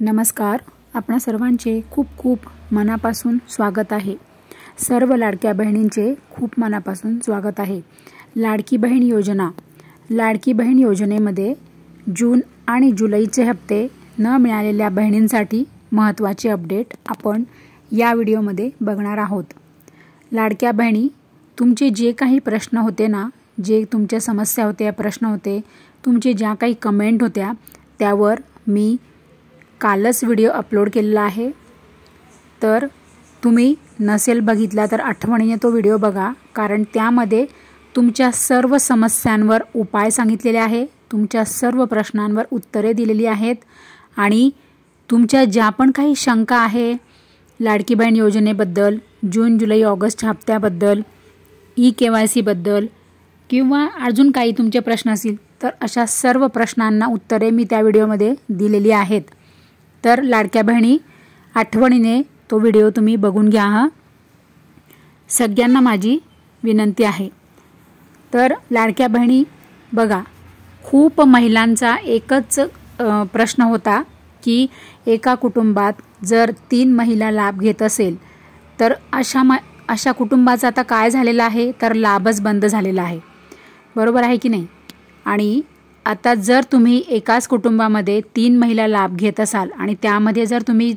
नमस्कार. आपणा सर्वांचे खूप खूप मनापासून स्वागत आहे. सर्व लाडक्या बहिणींचे खूप मनापासून स्वागत आहे. लाडकी बहीण योजनेमध्ये जून आणि जुलैचे हप्ते न मिळालेल्या बहिणींसाठी महत्त्वाचे अपडेट आपण या व्हिडिओमध्ये बघणार आहोत. लाडक्या बहिणी, तुमचे जे काही प्रश्न होते ना, जे तुमच्या समस्या होत्या, प्रश्न होते, तुमचे ज्या काही कमेंट होत्या, त्यावर मी कालच व्हिडिओ अपलोड केलेला आहे. तर तुम्ही नसेल बघितला तर आठवणीने तो व्हिडिओ बघा, कारण त्यामध्ये तुमच्या सर्व समस्यांवर उपाय सांगितलेले आहे, तुमच्या सर्व प्रश्नांवर उत्तरे दिलेली आहेत आणि तुमच्या ज्या पण काही शंका आहे लाडकी बहीण योजनेबद्दल, जून जुलै ऑगस्ट हप्त्याबद्दल, KYC बद्दल किंवा अजून काही तुमचे प्रश्न असतील तर अशा सर्व प्रश्नांना उत्तरे मी त्या व्हिडिओमध्ये दिलेली आहेत. तर लाडक्या बहिणी, आठवणीने तो व्हिडिओ तुम्ही बघून घ्या हा. सगळ्यांना माझी विनंती आहे. तर लाडक्या बहिणी बघा, खूप महिलांचा एकच प्रश्न होता की एका कुटुंबात जर 3 महिला लाभ घेत असेल तर अशा कुटुंबाचा आता काय झालेला आहे, तर लाभच बंद झालेला आहे. बरोबर आहे की नाही? आणि आता जर तुम्ही एकाच कुटुंबामध्ये 3 महिला लाभ घेत असाल आणि त्यामध्ये जर तुम्ही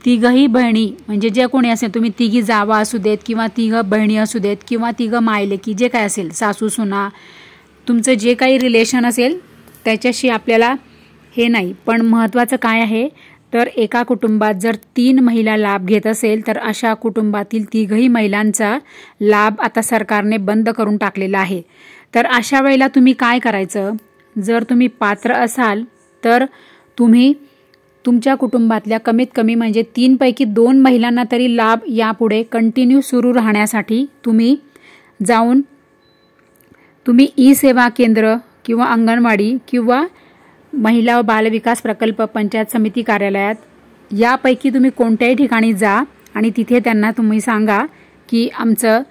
तिघही बहिणी, म्हणजे जे कोणी असेल, तुम्ही तिघी जावा असू देत किंवा तिघं बहिणी असू देत किंवा तिघं मायलेकी, जे काय असेल, सासू सुना, तुमचं जे काही रिलेशन असेल त्याच्याशी आपल्याला हे नाही. पण महत्त्वाचं काय आहे, तर एका कुटुंबात जर 3 महिला लाभ घेत असेल तर अशा कुटुंबातील तिघही महिलांचा लाभ आता सरकारने बंद करून टाकलेला आहे. तर अशा वेळेला तुम्ही काय करायचं, जर तुम्ही पात्र असाल तर तुम्ही तुमच्या कुटुंबातल्या कमीत कमी म्हणजे 3 पैकी 2 महिलांना तरी लाभ यापुढे कंटिन्यू सुरू राहण्यासाठी तुम्ही जाऊन सेवा केंद्र किंवा अंगणवाडी किंवा महिला व बालविकास प्रकल्प पंचायत समिती कार्यालयात यापैकी तुम्ही कोणत्याही ठिकाणी जा आणि तिथे त्यांना तुम्ही सांगा की आमचं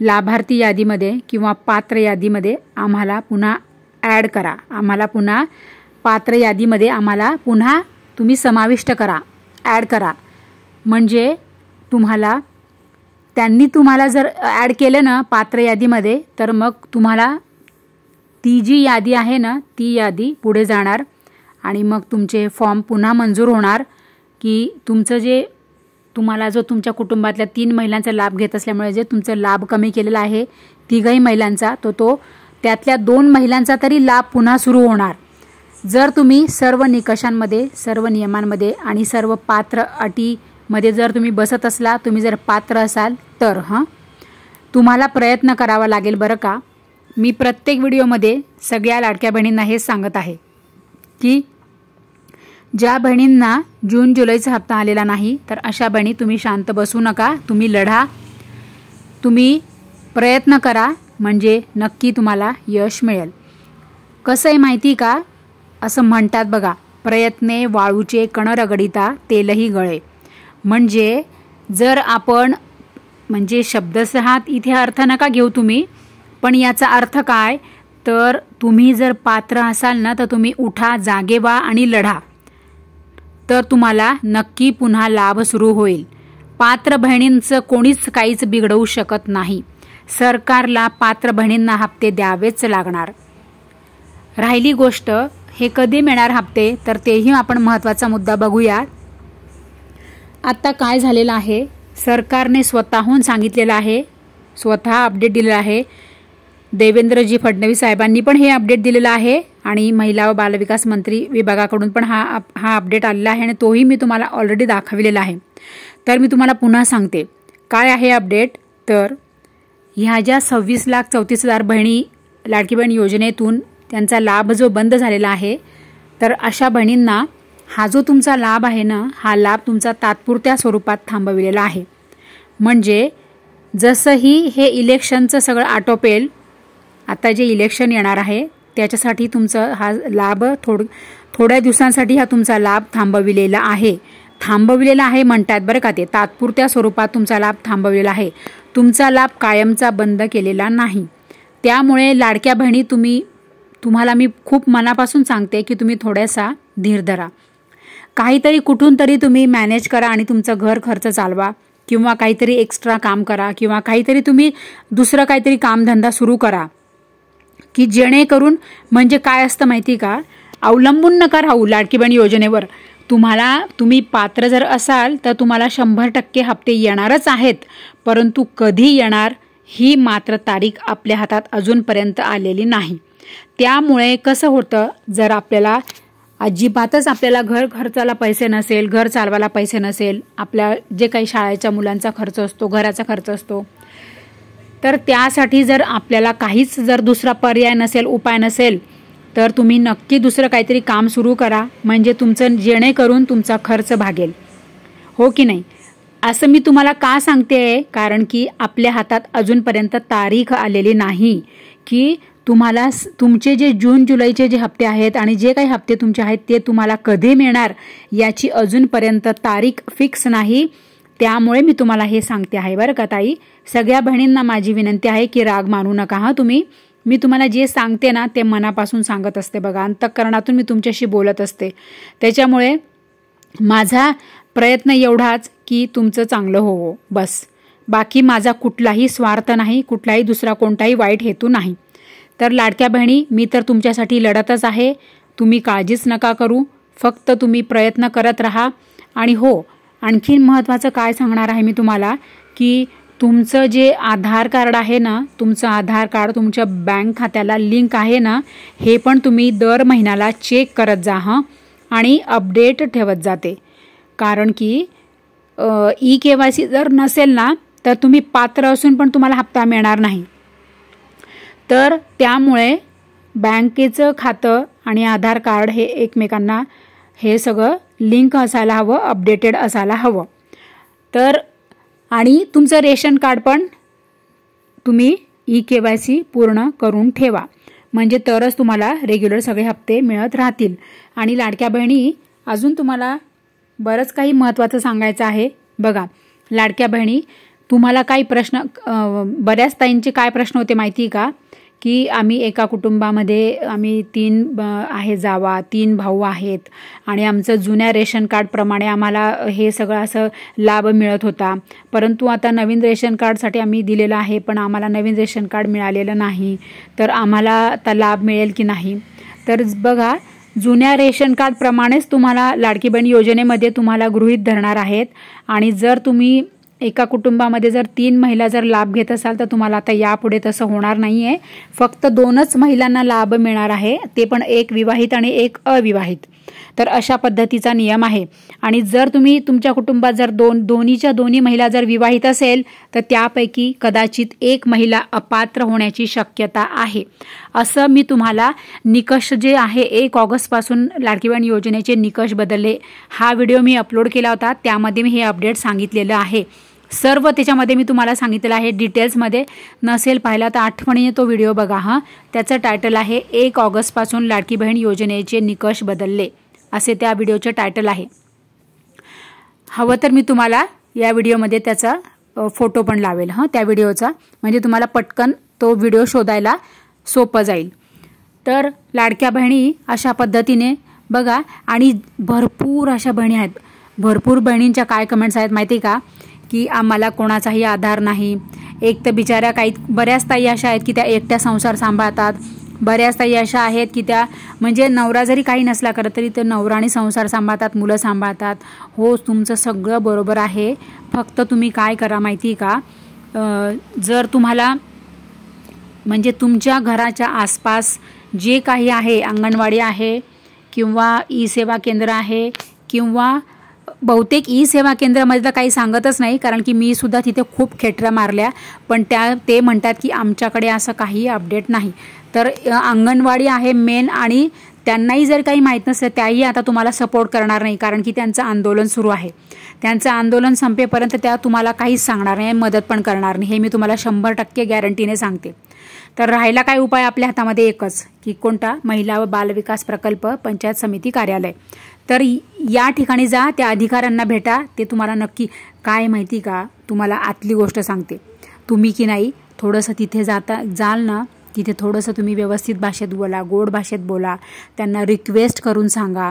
लाभार्थी यादीमध्ये किंवा पात्र यादीमध्ये आम्हाला पुन्हा ॲड करा, आम्हाला पुन्हा पात्र यादीमध्ये आम्हाला पुन्हा तुम्ही समाविष्ट करा, ॲड करा. म्हणजे त्यांनी तुम्हाला जर ॲड केलं ना पात्र यादीमध्ये, तर मग तुम्हाला ती जी यादी आहे ना, ती यादी पुढे जाणार आणि मग तुमचे फॉर्म पुन्हा मंजूर होणार की तुम्हाला जो तुमच्या कुटुंबातल्या 3 महिलांचा लाभ घेत असल्यामुळे जे तुमचा लाभ कमी केलेला आहे तिघही महिलांचा, तो त्यातल्या 2 महिलांचा तरी लाभ पुन्हा सुरू होणार. जर तुम्ही सर्व निकषांमध्ये, सर्व नियमांमध्ये आणि सर्व पात्र अटीमध्ये जर तुम्ही बसत असला, तुम्ही जर पात्र असाल तर तुम्हाला प्रयत्न करावा लागेल बरं का. मी प्रत्येक व्हिडिओमध्ये सगळ्या लाडक्या बहिणींना हेच सांगत आहे की ज्या बहिणींना जून जुलैचा हप्ता आलेला नाही तर अशा बहिणी तुम्ही शांत बसू नका, तुम्ही लढा, तुम्ही प्रयत्न करा, म्हणजे नक्की तुम्हाला यश मिळेल. कसं आहे माहिती का, असं म्हणतात बघा, प्रयत्ने वाळूचे कण रगडिता तेलही गळे. म्हणजे जर आपण, म्हणजे शब्दशः इथे अर्थ नका घेऊ तुम्ही, पण याचा अर्थ काय, तर तुम्ही जर पात्र असाल ना तर तुम्ही उठा, जागे व्हा आणि लढा, तर तुम्हाला नक्की पुन्हा लाभ सुरू होईल. पात्र बहिणींचं कोणीच काहीच बिघडवू शकत नाही. सरकारला पात्र बहिणींना हप्ते द्यावेच लागणार. राहिली गोष्ट हे कधी मिळणार हप्ते, तर तेही आपण महत्त्वाचा मुद्दा बघूया. आता काय झालेलं आहे, सरकारने स्वतःहून सांगितलेलं आहे, स्वतः अपडेट दिलेला आहे. देवेंद्रजी फडणवीस साहेबांनी पण हे अपडेट दिलेलं आहे आणि महिला व बालविकास मंत्री विभागाकडून पण हा अपडेट आलेला आहे आणि तोही मी तुम्हाला ऑलरेडी दाखविलेला आहे. तर मी तुम्हाला पुन्हा सांगते काय आहे अपडेट. तर ह्या ज्या 26,34,000 बहिणी लाडकी बहीण योजनेतून त्यांचा लाभ जो बंद झालेला आहे, तर अशा बहिणींना हा जो तुमचा लाभ आहे ना, हा लाभ तुमचा तात्पुरत्या स्वरूपात थांबविलेला आहे. म्हणजे जसंही हे इलेक्शनचं सगळं आटोपेल, आता जे इलेक्शन येणार आहे त्याच्यासाठी तुमचा हा लाभ थोड्या दिवसांसाठी हा तुमचा लाभ थांबविलेला आहे म्हणतात बरं का. ते तात्पुरत्या स्वरूपात तुमचा लाभ थांबविलेला आहे, तुमचा लाभ कायमचा बंद केलेला नाही. त्यामुळे लाडक्या बहिणी, तुम्हाला मी खूप मनापासून सांगते की तुम्ही थोडासा धीर धरा. काहीतरी कुठून तरी तुम्ही मॅनेज करा आणि तुमचं घर खर्च चालवा, किंवा काहीतरी एक्स्ट्रा काम करा, किंवा काहीतरी तुम्ही दुसरं काहीतरी कामधंदा सुरू करा, की जेणेकरून म्हणजे काय असतं माहिती का, अवलंबून नका राहू लाडकी बहीण योजनेवर. तुम्ही पात्र जर असाल तर तुम्हाला 100% हप्ते येणारच आहेत, परंतु कधी येणार ही मात्र तारीख आपल्या हातात अजूनपर्यंत आलेली नाही. त्यामुळे कसं होतं, जर आपल्याला अजिबातच आपल्याला घर खर्चाला पैसे नसेल, घर चालवायला पैसे नसेल, आपल्या जे काही शाळेच्या मुलांचा खर्च असतो, घराचा खर्च असतो, तर त्यासाठी जर आपल्याला काहीच जर दुसरा पर्याय नसेल, उपाय नसेल, तर तुम्ही नक्की दुसरं काहीतरी काम सुरू करा, म्हणजे तुमचं जेणेकरून तुमचा खर्च भागेल, हो की नाही. असं मी तुम्हाला का सांगते, कारण की आपल्या हातात अजूनपर्यंत तारीख आलेली नाही की तुम्हाला तुमचे जे जून जुलैचे जे हप्ते आहेत आणि जे काही हप्ते तुमचे आहेत ते तुम्हाला कधी मिळणार याची अजूनपर्यंत तारीख फिक्स नाही. त्यामुळे मी तुम्हाला हे सांगते आहे बरं का ताई. सगळ्या बहिणींना माझी विनंती आहे की राग मानू नका हा तुम्ही. मी तुम्हाला जे सांगते ना ते मनापासून सांगत असते बघा, अंतःकरणातून मी तुमच्याशी बोलत असते. त्याच्यामुळे माझा प्रयत्न एवढाच की तुमचं चांगलं होवो बस. बाकी माझा कुठलाही स्वार्थ नाही, कुठलाही दुसरा कोणताही वाईट हेतू नाही. तर लाडक्या बहिणी, मी तर तुमच्यासाठी लढतच आहे. तुम्ही काळजीच नका करू, फक्त तुम्ही प्रयत्न करत राहा. आणि हो, आणखीन महत्त्वाचं काय सांगणार आहे मी तुम्हाला, की तुमचं जे आधार कार्ड आहे ना, तुमचं आधार कार्ड तुमच्या बँक खात्याला लिंक आहे ना, हे पण तुम्ही दर महिन्याला चेक करत जा हां, आणि अपडेट ठेवत जाते. कारण की EKYC जर नसेल ना तर तुम्ही पात्र असून पण तुम्हाला हप्ता मिळणार नाही. तर त्यामुळे बँकेचं खातं आणि आधार कार्ड हे एकमेकांना हे सगळं लिंक असायला हवं, अपडेटेड असायला हवं. तर आणि तुमचं रेशन कार्ड पण तुम्ही EKYC पूर्ण करून ठेवा, म्हणजे तरच तुम्हाला रेग्युलर सगळे हप्ते मिळत राहतील. आणि लाडक्या बहिणी, अजून तुम्हाला बरंच काही महत्त्वाचं सांगायचं आहे बघा. लाडक्या बहिणी, तुम्हाला काही प्रश्न, बऱ्याच ताईंचे काय प्रश्न होते माहिती का, की आम्ही एका कुटुंबामध्ये आम्ही 3 आहे जावा, 3 भाऊ आहेत आणि आमचं जुन्या रेशन कार्डप्रमाणे आम्हाला हे सगळं असं लाभ मिळत होता, परंतु आता नवीन रेशन कार्डसाठी आम्ही दिलेलं आहे पण आम्हाला नवीन रेशन कार्ड मिळालेलं नाही, तर आम्हाला आता लाभ मिळेल की नाही. तर बघा, जुन्या रेशन कार्डप्रमाणेच तुम्हाला लाडकी बहीण योजनेमध्ये तुम्हाला गृहीत धरणार आहेत. आणि जर तुम्ही एका कुटुंबामध्ये जर 3 महिला जर लाभ घेत असाल तर तुम्हाला आता यापुढे तसं होणार नाही आहे. फक्त 2च महिलांना लाभ मिळणार आहे, ते पण एक विवाहित आणि एक अविवाहित. तर अशा पद्धतीचा नियम आहे. आणि जर तुम्ही तुमच्या कुटुंबात जर दोन्ही महिला जर विवाहित असेल तर त्यापैकी कदाचित एक महिला अपात्र होण्याची शक्यता आहे. असं मी तुम्हाला निकष जे आहे 1 ऑगस्टपासून लाडकी बहीण योजनेचे निकष बदलले हा व्हिडिओ मी अपलोड केला होता, त्यामध्ये मी हे अपडेट सांगितलेलं आहे. सर्व त्याच्यामध्ये मी तुम्हाला सांगितलेलं आहे डिटेल्समध्ये. नसेल पाहिला तर आठवणीने तो व्हिडिओ बघा हां. त्याचं टायटल आहे 1 ऑगस्टपासून लाडकी बहीण योजनेचे निकष बदलले, असे त्या व्हिडिओचे टायटल आहे. हवं तर मी तुम्हाला या व्हिडिओमध्ये त्याचा फोटो पण लावेल हां त्या व्हिडिओचा, म्हणजे तुम्हाला पटकन तो व्हिडिओ शोधायला सोपं जाईल. तर लाडक्या बहिणी अशा पद्धतीने बघा. आणि भरपूर अशा बहिणी आहेत, भरपूर बहिणींच्या काय कमेंट्स आहेत माहिती का, की आम्हाला कोणाचाही आधार नाही. एक तर बिचाऱ्या काही बऱ्याच ताई अशा आहेत की त्या एकट्या संसार सांभाळतात, बऱ्याच ताई अशा आहेत की त्या म्हणजे नवरा जरी काही नसला करत तरी ते नवरा आणि संसार सांभाळतात, मुलं सांभाळतात. हो, तुमचं सगळं बरोबर आहे. फक्त तुम्ही काय करा माहिती का, जर तुम्हाला म्हणजे तुमच्या घराच्या आसपास जे काही आहे, अंगणवाडी आहे किंवा ई-सेवा केंद्र आहे, किंवा बहुतेक ई-सेवा केंद्रामध्ये तर काही सांगतच नाही, कारण की मी सुद्धा तिथे खूप खेटऱ्या मारल्या, पण ते म्हणतात की आमच्याकडे असं काही अपडेट नाही. तर अंगणवाडी आहे मेन, आणि त्यांनाही जर काही माहीत नसेल त्याही आता तुम्हाला सपोर्ट करणार नाही, कारण की त्यांचं आंदोलन सुरू आहे. त्यांचं आंदोलन संपेपर्यंत त्या तुम्हाला काहीच सांगणार नाही, मदत पण करणार नाही, हे मी तुम्हाला 100% गॅरंटीने सांगते. तर राहिला काय उपाय आपल्या हातामध्ये एकच, की कोणता, महिला व बालविकास प्रकल्प पंचायत समिती कार्यालय. तर या ठिकाणी जा, त्या अधिकाऱ्यांना भेटा. ते तुम्हाला नक्की काय माहिती का, तुम्हाला आतली गोष्ट सांगते, तुम्ही की नाही थोडंसं तिथे जाल ना, तिथे थोडंसं तुम्ही व्यवस्थित भाषेत बोला, गोड भाषेत बोला, त्यांना रिक्वेस्ट करून सांगा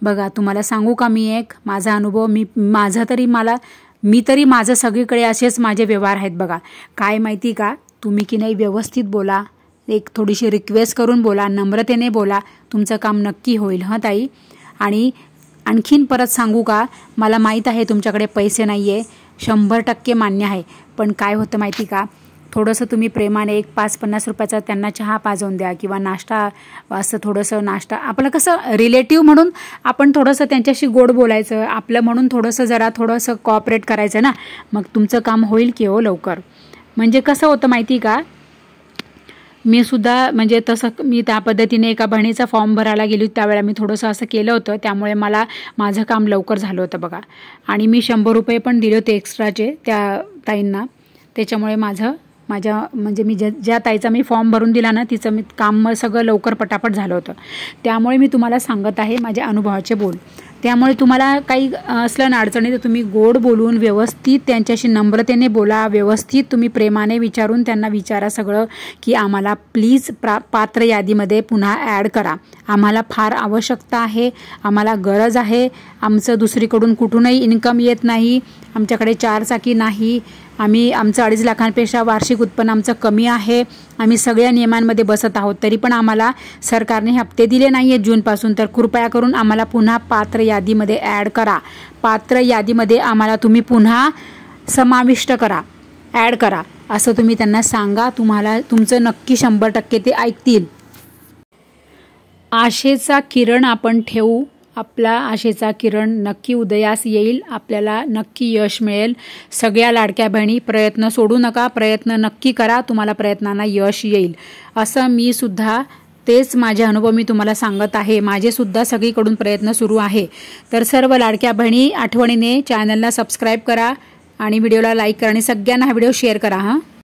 बघा तुम्हाला सांगू का मी एक माझा अनुभव, मी तरी माझं सगळीकडे असेच माझे व्यवहार आहेत बघा. काय माहिती का, तुम्ही की नाही व्यवस्थित बोला, एक थोडीशी रिक्वेस्ट करून बोला, नम्रतेने बोला, तुमचं काम नक्की होईल हं ताई. आणि आणखीन परत सांगू का, मला माहीत आहे तुमच्याकडे पैसे नाही आहे, 100% मान्य आहे. पण काय होतं माहिती का, थोडंसं तुम्ही प्रेमाने एक 5-50 रुपयाचा त्यांना चहा पाजवून द्या किंवा नाश्ता, असं थोडंसं नाश्ता, आपलं कसं रिलेटिव्ह म्हणून आपण थोडंसं त्यांच्याशी गोड बोलायचं, आपलं म्हणून थोडंसं कॉपरेट करायचं ना, मग तुमचं काम होईल की हो लवकर. म्हणजे कसं होतं माहिती का, मी सुद्धा म्हणजे मी त्या पद्धतीने एका बहिणीचा फॉर्म भरायला गेली त्यावेळेला मी थोडंसं असं केलं होतं, त्यामुळे माझं काम लवकर झालं होतं बघा. आणि मी 100 रुपये पण दिले होते एक्स्ट्राचे त्या ताईंना, त्याच्यामुळे म्हणजे मी ज्या ताईचा मी फॉर्म भरून दिला ना, तिचं काम सगळं लवकर पटापट झालं होतं. त्यामुळे मी तुम्हाला सांगत आहे माझ्या अनुभवाचे बोल. त्यामुळे तुम्हाला काही असलं ना अडचणी तर तुम्ही गोड बोलून व्यवस्थित त्यांच्याशी नम्रतेने बोला, व्यवस्थित तुम्ही प्रेमाने विचारून त्यांना विचारा सगळं की आम्हाला प्लीज पात्र यादीमध्ये पुन्हा ॲड करा, आम्हाला फार आवश्यकता आहे, आम्हाला गरज आहे, आमचं दुसरीकडून कुठूनही इन्कम येत नाही, आमच्याकडे 4 चाकी नाही, आमचं 2.5 लाखांपेक्षा वार्षिक उत्पन्न आमचं कमी आहे, आम्ही सगळ्या नियमांमध्ये बसत आहोत, तरी पण आम्हाला सरकारने हप्ते दिले नाही आहेत जूनपासून, तर कृपया करून आम्हाला पुन्हा पात्र यादीमध्ये ॲड करा, पात्र यादीमध्ये आम्हाला तुम्ही पुन्हा समाविष्ट करा, ॲड करा, असं तुम्ही त्यांना सांगा. तुमचं नक्की 100% ते ऐकतील. आशेचा किरण आपण ठेवू, आपला आशेचा किरण नक्की उदयास येईल, आपल्याला नक्की यश मिळेल. सगळ्या लाडक्या बहिणी प्रयत्न सोडू नका, प्रयत्न नक्की करा, तुम्हाला प्रयत्नांना यश येईल. असं मी सुद्धा तेच माझे अनुभव मी तुम्हाला सांगत आहे, माझे सुद्धा सगळीकडून प्रयत्न सुरू आहे. तर सर्व लाडक्या बहिणी आठवणीने चॅनलला सबस्क्राईब करा आणि व्हिडिओला लाईक करा आणि सगळ्यांना हा व्हिडिओ शेअर करा.